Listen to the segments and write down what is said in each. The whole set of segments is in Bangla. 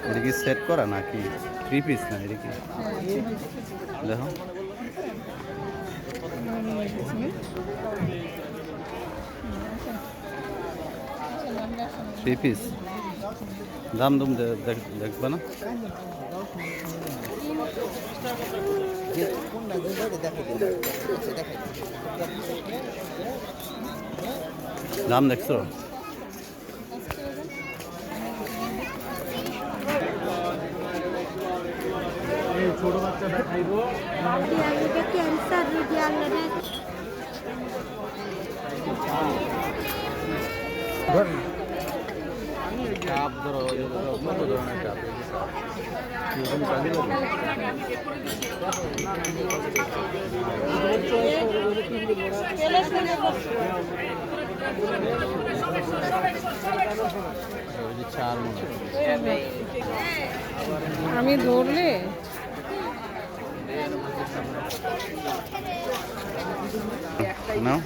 এটা কি সেট করা নাকি 3 পিস না এটা কি দেখো 3 পিস দাম দুম দেখবা না দাম দেখছো ছোট বাচ্চাটা খাইবো ক্যান্সার রোগী আল্লাহ চাপ ধরো কত ধরনের চাপ আমি ধরলে নাও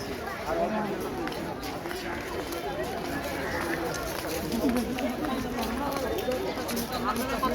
কত